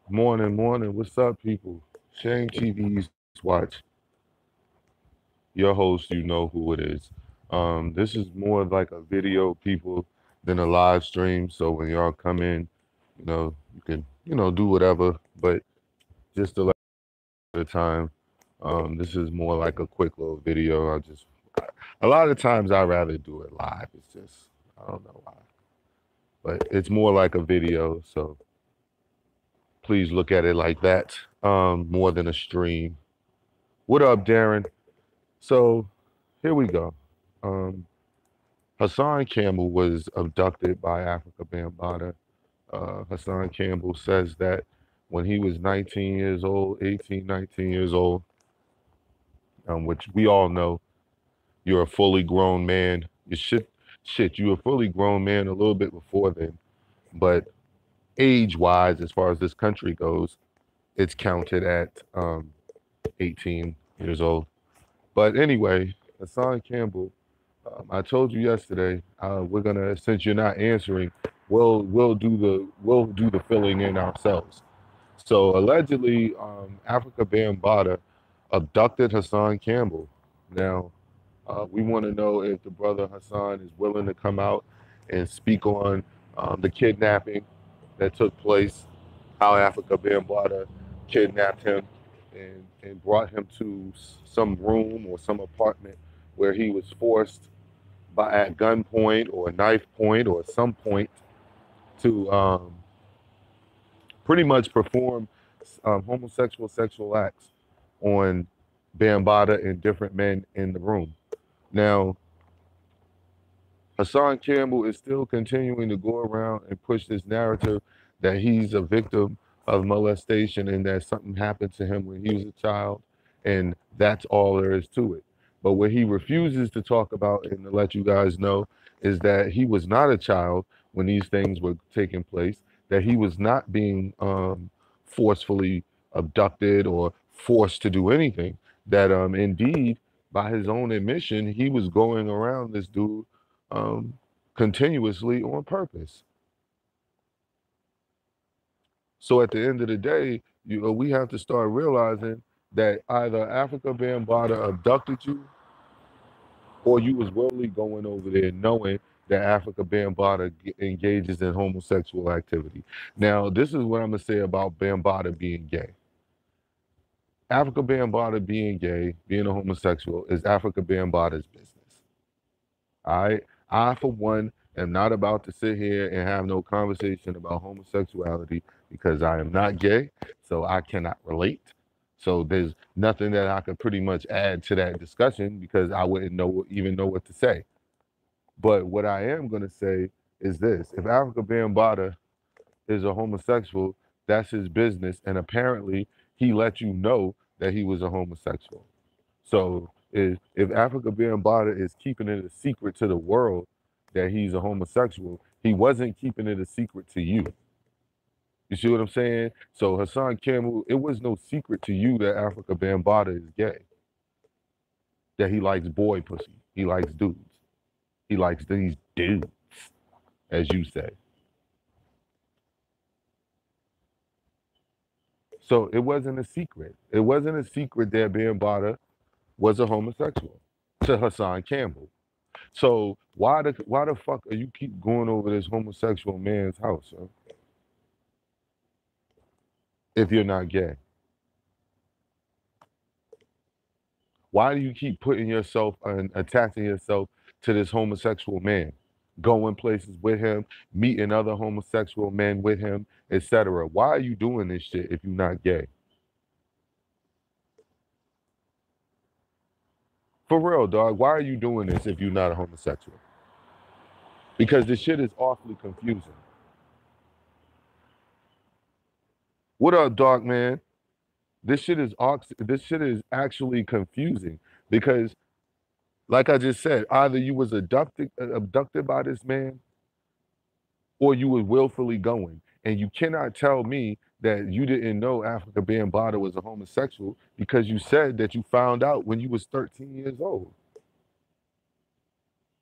Morning, morning. What's up, people? Shame TV's watch. Your host, you know who it is. This is more like a video, people, than a live stream. So when y'all come in, you can, do whatever. But just to let the time, this is more like a quick little video. A lot of times I rather do it live. It's just, I don't know why, but it's more like a video. So please look at it like that, more than a stream. What up, Darren? So here we go. Um, Hassan Campbell was abducted by Africa Bambata. Hassan Campbell says that when he was 19 years old, 18, 19 years old, which we all know, you're a fully grown man. You're a fully grown man a little bit before then. But age wise, as far as this country goes, it's counted at 18 years old. But anyway, Hassan Campbell, I told you yesterday, we're gonna, since you're not answering, we'll do the filling in ourselves. So allegedly, Africa Bambaataa abducted Hassan Campbell. Now, we want to know if the brother Hassan is willing to come out and speak on the kidnapping that took place, how Africa Bambaataa kidnapped him and brought him to some room or some apartment where he was forced by at gunpoint or knife point or some point to pretty much perform homosexual sexual acts on Bambaataa and different men in the room. Now, Hassan Campbell is still continuing to go around and push this narrative that he's a victim of molestation and that something happened to him when he was a child, and that's all there is to it. But what he refuses to talk about and to let you guys know is that he was not a child when these things were taking place, that he was not being forcefully abducted or forced to do anything, that indeed, by his own admission, he was going around this dude um, continuously on purpose. So at the end of the day, we have to start realizing that either Africa Bambaataa abducted you, or you was willfully going over there knowing that Africa Bambaataa engages in homosexual activity. Now, this is what I'm gonna say about Bambaataa being gay. Africa Bambaataa being gay, being a homosexual, is Africa Bambaataa's business. I, for one, am not about to sit here and have no conversation about homosexuality because I am not gay, so I cannot relate. So there's nothing that I could pretty much add to that discussion because I wouldn't even know what to say. But what I am going to say is this: if Africa Bambaataa is a homosexual, that's his business, and apparently he let you know that he was a homosexual. So if Africa Bambaataa is keeping it a secret to the world that he's a homosexual, he wasn't keeping it a secret to you. You see what I'm saying? So Hassan Campbell, it was no secret to you that Africa Bambaataa is gay, that he likes boy pussy, he likes dudes, he likes these dudes, as you say. So it wasn't a secret. It wasn't a secret that Bambaataa was a homosexual to Hassan Campbell. So why the fuck are you keep going over this homosexual man's house, huh? If you're not gay? Why do you keep putting yourself and attaching yourself to this homosexual man? Going places with him, meeting other homosexual men with him, etc. Why are you doing this shit if you're not gay? For real, dog. Why are you doing this if you're not a homosexual? Because this shit is awfully confusing. What up, dog man? This shit is actually confusing because, like I just said, either you was abducted by this man, or you were willfully going. And you cannot tell me that you didn't know Africa Bambaataa was a homosexual because you said that you found out when you was 13 years old.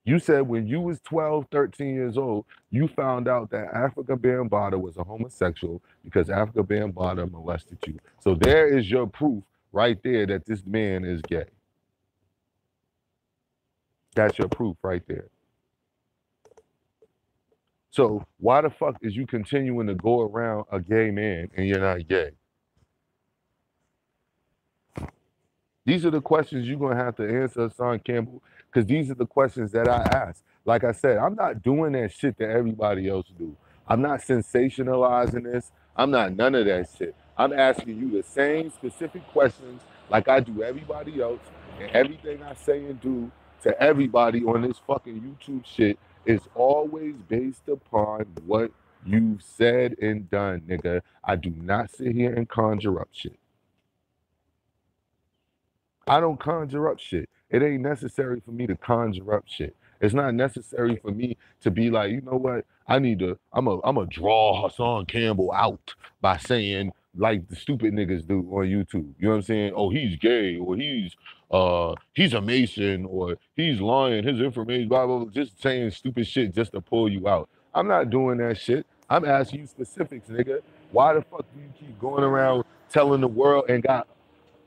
You said when you was 12, 13 years old, you found out that Africa Bambaataa was a homosexual because Africa Bambaataa molested you. So there is your proof right there that this man is gay. That's your proof right there. So why the fuck is you continuing to go around a gay man and you're not gay? These are the questions you're going to have to answer, Hassan Campbell, because these are the questions that I ask. Like I said, I'm not doing that shit that everybody else do. I'm not sensationalizing this. I'm not none of that shit. I'm asking you the same specific questions like I do everybody else, and everything I say and do to everybody on this fucking YouTube shit is always based upon what you've said and done, nigga. I do not sit here and conjure up shit. I don't conjure up shit. It ain't necessary for me to conjure up shit. It's not necessary for me to be like, you know what? I'm a draw Hassan Campbell out by saying like the stupid niggas do on YouTube. You know what I'm saying? Oh, he's gay, or he's a Mason, or he's lying, his information, blah, blah, blah, just saying stupid shit just to pull you out. I'm not doing that shit. I'm asking you specifics, nigga. Why the fuck do you keep going around telling the world and got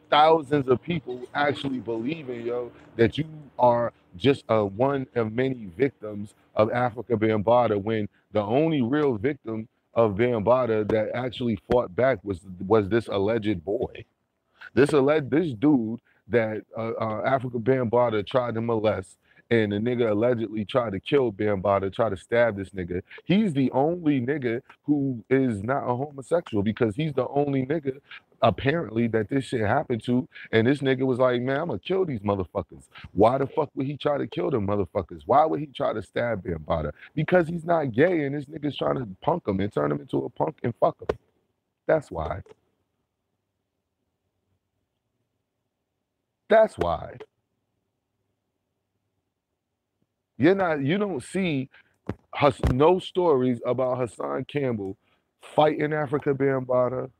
thousands of people actually believing, yo, that you are just one of many victims of Africa Bambaataa, when the only real victim of Bambaataa that actually fought back was this alleged boy. This dude that Africa Bambaataa tried to molest, and the nigga allegedly tried to kill Bambaataa, tried to stab this nigga. He's the only nigga who is not a homosexual, because he's the only nigga apparently that this shit happened to. And this nigga was like, man, I'm gonna kill these motherfuckers. Why the fuck would he try to kill them motherfuckers? Why would he try to stab Bambaataa? Because he's not gay, and this nigga's trying to punk him and turn him into a punk and fuck him. That's why. That's why. You don't see no stories about Hassan Campbell fighting Africa Bambaataa,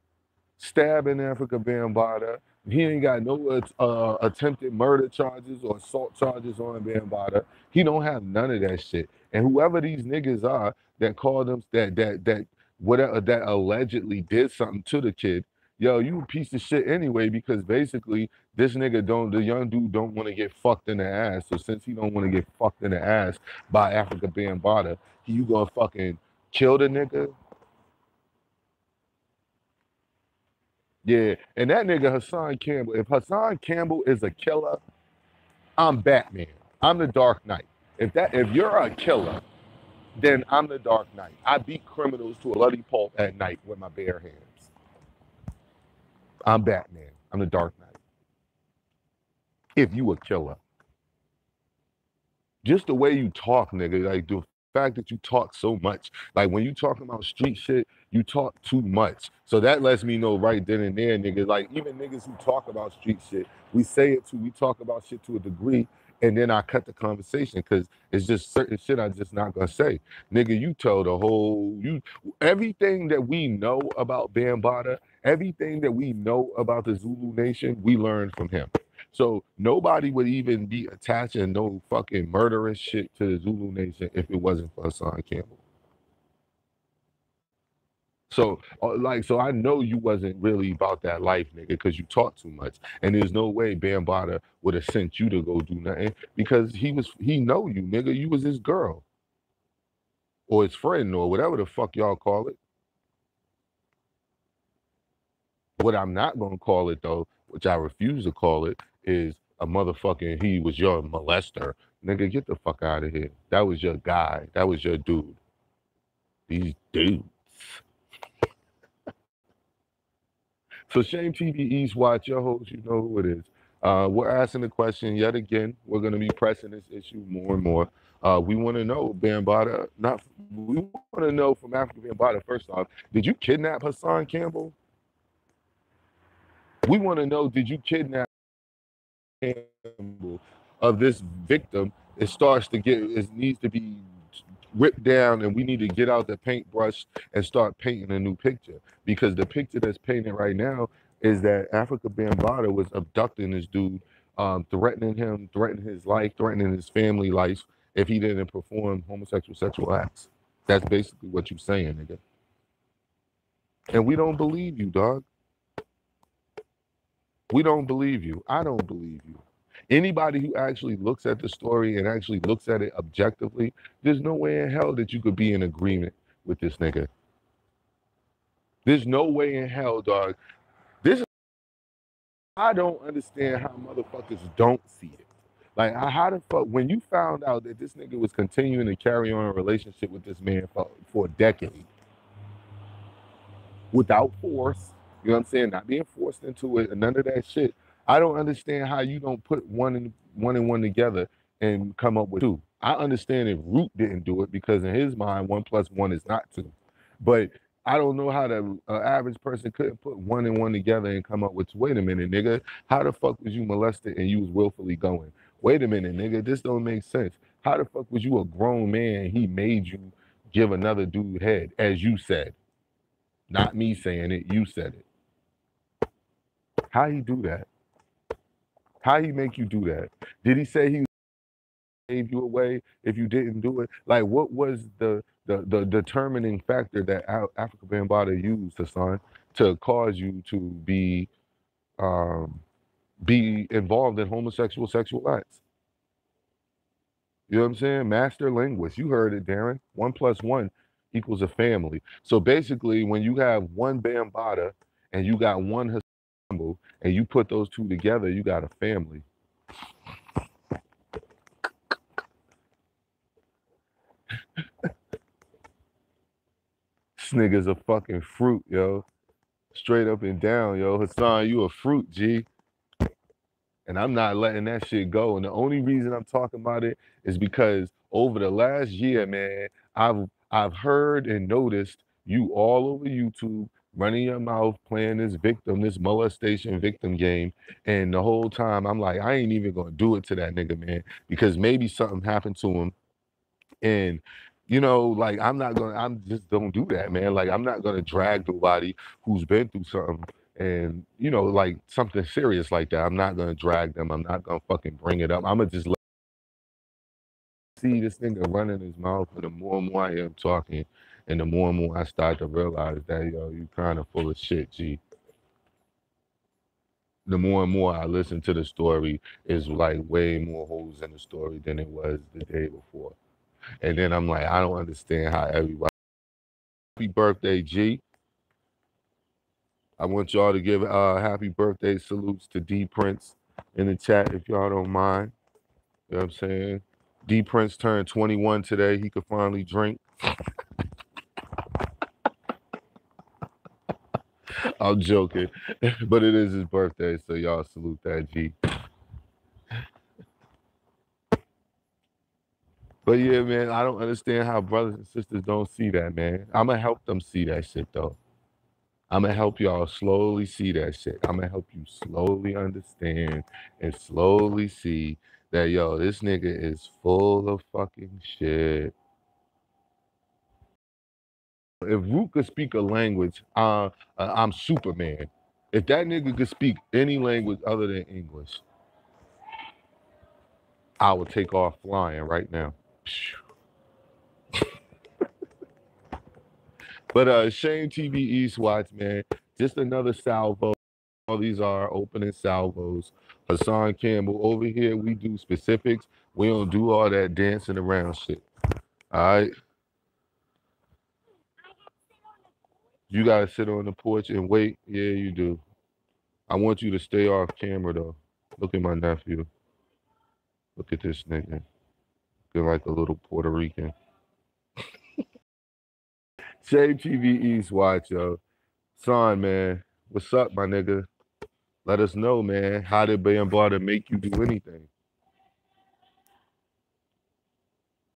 stabbing Africa Bambaataa. He ain't got no attempted murder charges or assault charges on Bambaataa. He don't have none of that shit. And whoever these niggas are that call them that whatever that allegedly did something to the kid, yo, you a piece of shit anyway, because basically this nigga the young dude don't want to get fucked in the ass. So since he don't want to get fucked in the ass by Africa Bambaataa, you gonna fucking kill the nigga? Yeah, and that nigga Hassan Campbell, if Hassan Campbell is a killer, I'm Batman. I'm the Dark Knight. If you're a killer, then I'm the Dark Knight. I beat criminals to a bloody pulp at night with my bare hands. I'm Batman. I'm the Dark Knight. If you a killer. Just the way you talk, nigga, like the fact that you talk so much. Like when you talking about street shit, you talk too much. So that lets me know right then and there, nigga. Like even niggas who talk about street shit, we talk about shit to a degree, and then I cut the conversation because it's just certain shit I'm just not gonna say. Nigga, you tell everything that we know about Bambaataa, everything that we know about the Zulu Nation, we learned from him. So nobody would even be attaching no fucking murderous shit to the Zulu Nation if it wasn't for Hassan Campbell. So so I know you wasn't really about that life, nigga, because you talk too much. And there's no way Bambaataa would have sent you to go do nothing, because he know you, nigga. You was his girl. Or his friend, or whatever the fuck y'all call it. What I'm not gonna call it though, which I refuse to call it, is a motherfucking he was your molester. Nigga, get the fuck out of here. That was your guy. That was your dude. These dudes. So Shame TV East Watch, your host, you know who it is. We're asking the question yet again. We're going to be pressing this issue more and more. We want to know, Bambaataa, we want to know from Africa Bambaataa, first off, did you kidnap Hassan Campbell? We want to know, did you kidnap Campbell of this victim? It needs to be ripped down, and we need to get out the paintbrush and start painting a new picture, because the picture that's painted right now is that Africa Bambaataa was abducting this dude, threatening him, threatening his life, threatening his family life, if he didn't perform homosexual sexual acts. That's basically what you're saying, nigga. And we don't believe you, dog. We don't believe you. I don't believe you. Anybody who actually looks at the story and actually looks at it objectively, there's no way in hell that you could be in agreement with this nigga. There's no way in hell, dog. This I don't understand how motherfuckers don't see it. Like, how the fuck, when you found out that this nigga was continuing to carry on a relationship with this man for a decade without force, you know what I'm saying? Not being forced into it and none of that shit. I don't understand how you don't put one and one together and come up with two. I understand if Root didn't do it because in his mind, 1+1 is not two. But I don't know how the average person couldn't put one and one together and come up with, wait a minute, nigga, how the fuck was you molested and you was willfully going? Wait a minute, nigga, this don't make sense. How the fuck was you a grown man and he made you give another dude head, as you said? Not me saying it, you said it. How he do that? How he make you do that? Did he say he gave you away if you didn't do it? Like, what was the determining factor that Africa Bambata used, Hassan, to cause you to be involved in homosexual sexual acts? You know what I'm saying? Master linguist. You heard it, Darren. 1+1 equals a family. So basically, when you have one Bambata and you got one Hassan, and you put those two together, you got a family. This nigga's a fucking fruit, yo. Straight up and down, yo. Hassan, you a fruit, G. And I'm not letting that shit go. And the only reason I'm talking about it is because over the last year, man, I've heard and noticed you all over YouTube running your mouth playing this molestation victim game. And the whole time I'm like, I ain't even gonna do it to that nigga, man, because maybe something happened to him. And like I'm just don't do that, man. Like I'm not gonna drag nobody who's been through something and like something serious like that. I'm not gonna drag them. I'm not gonna fucking bring it up. I'm gonna just see this nigga running his mouth, and the more and more I hear him talking, and the more and more I start to realize that you kind of full of shit, G. The more and more I listen to the story, is like way more holes in the story than it was the day before. And then I'm like, I don't understand how everybody. Happy birthday, G. I want y'all to give happy birthday salutes to D Prince in the chat if y'all don't mind. You know what I'm saying? D Prince turned 21 today. He could finally drink. I'm joking. But it is his birthday, so y'all salute that, G. But yeah, man, I don't understand how brothers and sisters don't see that, man. I'm going to help them see that shit, though. I'm going to help y'all slowly see that shit. I'm going to help you slowly understand and slowly see that, yo, this nigga is full of fucking shit. If Root could speak a language, I'm Superman. If that nigga could speak any language other than English, I would take off flying right now. But Shame TV East Watch, man, just another salvo. All these are opening salvos. Hassan Campbell, over here, we do specifics. We don't do all that dancing around shit. All right? You got to sit on the porch and wait. Yeah, you do. I want you to stay off camera, though. Look at my nephew. Look at this nigga. Looking like a little Puerto Rican. Shame TV East Watch, yo. Son, man, what's up, my nigga? Let us know, man. How did Bambata make you do anything?